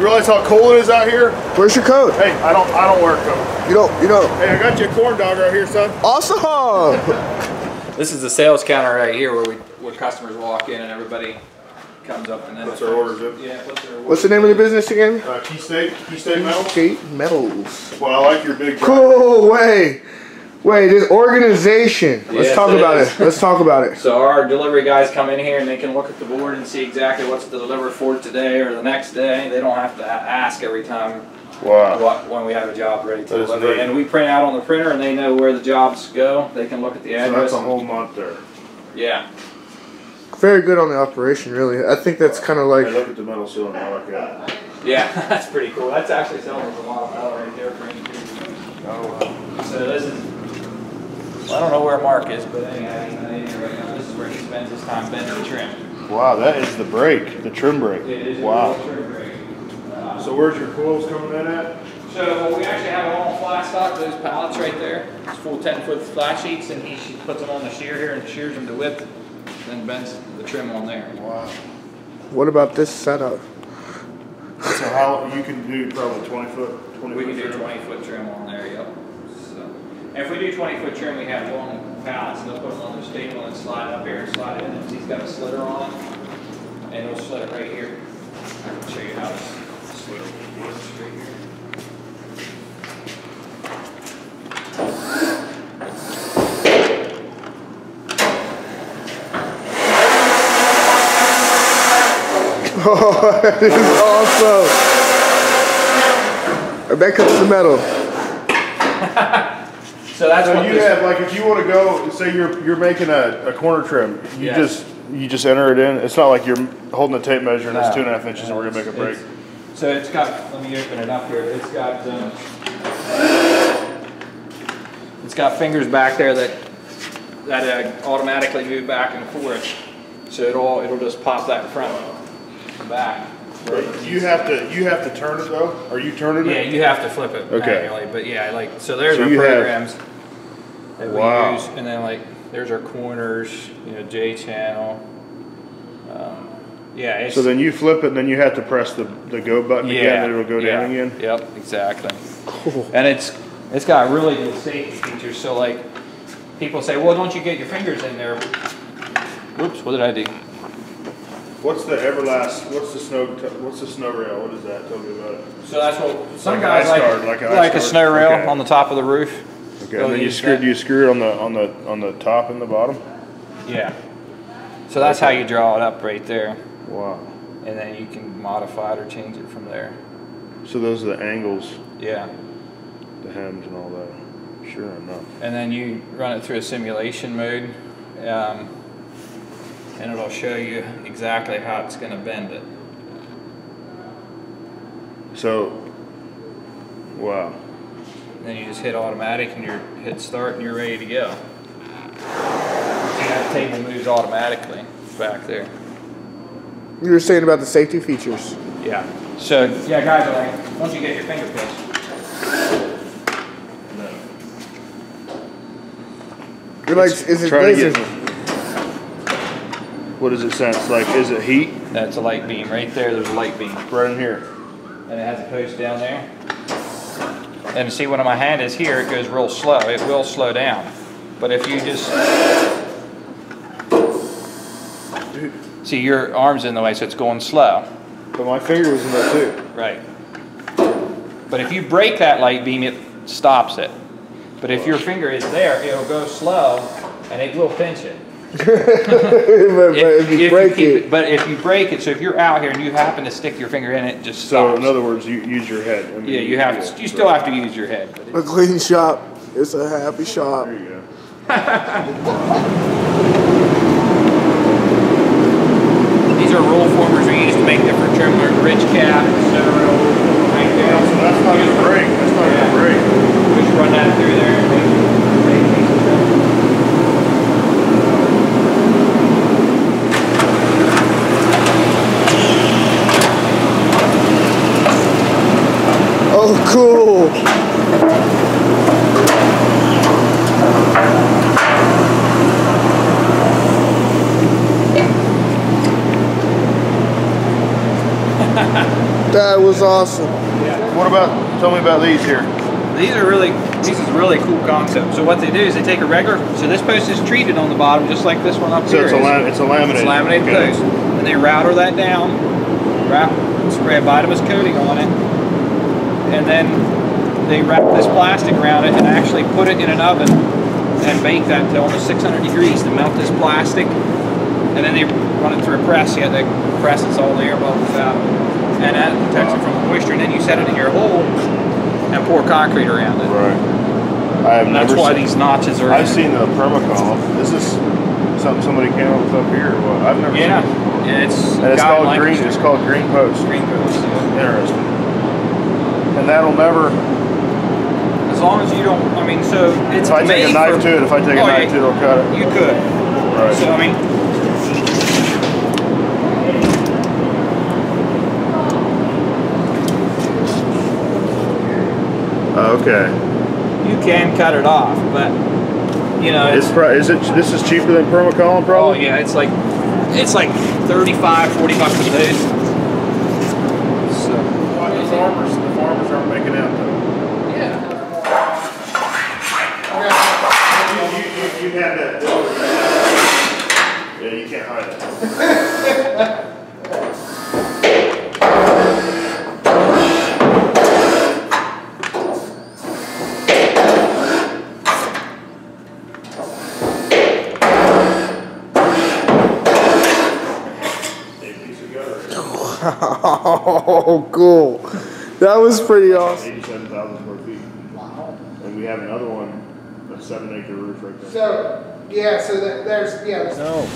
realize how cold it is out here? Where's your coat? Hey, I don't wear a coat. You don't. Hey, I got you a corn dog right here, son. Awesome. This is the sales counter right here where customers walk in and everybody comes up and then puts their orders in. Yeah, puts their orders. What's the name of the business again? Keystate Metals. Keystate Metals. Well, I like your big. Cool. Wait, this organization. Let's talk about it. Let's talk about it. So our delivery guys come in here and they can look at the board and see exactly what's delivered for today or the next day. They don't have to ask every time. Wow. When we have a job ready to deliver. And we print out on the printer and they know where the jobs go. They can look at the address. So that's a whole month there. Yeah. Very good on the operation, really. I think that's kind of like. Hey, look at the metal cylinder. I like that. Yeah, that's pretty cool. That's actually selling a lot of metal right there for any. Oh, wow. So this is. Well, I don't know where Mark is, but anyhow, he's not in here right now. This is where he spends his time bending the trim. Wow, that is the brake, the trim brake. It is wow. a trim brake. So where's your coils coming in at? So we actually have it all on flat stock, those pallets right there. It's full 10-foot flat sheets, and he puts them on the shear here and shears them to width, then bends the trim on there. Wow. What about this setup? So how you can do probably 20-foot? We can do 20-foot trim on there, yep. So, and if we do 20-foot trim, we have long pallets, and they'll put them on the staple and slide up here and slide it in. And he's got a slitter on it, and he'll slit it right here. I can show you how this slitter works right here. Oh, that is awesome. I bet cuts the metal. So that's what you have, like, if you want to go, say you're making a corner trim, you just enter it in. It's not like you're holding a tape measure and it's 2.5 inches and we're gonna make a break. So it's got. Let me open it up here. It's got fingers back there that automatically move back and forth. So it'll just pop that front and back. You have to turn it though. Are you turning it? Yeah, you have to flip it manually. But yeah, so there's our programs that we use, and then there's our corners, J channel. Yeah. So then you flip it, and then you have to press the go button again, and it'll go down again. Yep, exactly. Cool. And it's got really good safety features. So people say, well, don't you get your fingers in there? Whoops, what did I do? What's the What's the snow rail? What is that? Tell me about it. So that's what some like guys like a snow rail on the top of the roof. Okay. And then you screw it on the top and the bottom. Yeah. So that's how you draw it up right there. Wow. And then you can modify it or change it from there. So those are the angles. Yeah. The hems and all that. Sure enough. And then you run it through a simulation mode. And it'll show you exactly how it's going to bend it. So, wow. And then you just hit automatic and you hit start and you're ready to go. See, that table moves automatically back there. You were saying about the safety features. Yeah. So, yeah, guys are like, once you get your finger pitch. You're like, is it laser? What does it sense? Is it heat? That's a light beam. Right there, there's a light beam. Right in here. And it has a post down there. And see, when my hand is here, it goes real slow. It will slow down. But if you just... See, your arm's in the way, so it's going slow. But my finger was in there too. Right. But if you break that light beam, it stops it. But if your finger is there, it'll go slow, and it will pinch it. but if you break it. But if you break it, so if you're out here and you happen to stick your finger in it, just so stops. in other words, you use your head. I mean, yeah, you have to. You still have to use your head. A clean shop. It's a happy shop. There you go. These are roll formers we use to make different trim, ridge cap, center roll, hang down. So that's not gonna break. That's not gonna break. We just run that through there and make Oh, cool. That was awesome. Yeah. What about? Tell me about these here. This is really cool concept. So what they do is they take a regular, so this post is treated on the bottom just like this one up So here. it's a laminated. It's a laminated post. And they router that down, spray a bituminous coating on it, and then they wrap this plastic around it and actually put it in an oven and bake that to almost 600 degrees to melt this plastic. And then they run it through a press. Yeah, they press it's all the air bubbles out, and that protects it from moisture. And then you set it in your hole and pour concrete around it. Right. I have That's why these notches are. I've seen the permacolumn. This is something somebody came up with up here. Well, I've never seen it. Yeah, it's called green. It's called green post. Green post. Yeah. Interesting. And that'll never. As long as you don't. I mean, so it's. If I take a knife to it, it'll cut it. You could. Right. So I mean. Okay. You can cut it off, but you know this is cheaper than permacolumn, probably. Oh yeah, it's like 35, 40 bucks a piece. So the farmers aren't making out though. Yeah. You have that. Yeah, you can't hide it. Oh, cool. That was pretty awesome. 87,000 square feet. Wow. And we have another one, a 7-acre roof right there. So, yeah, so there's No.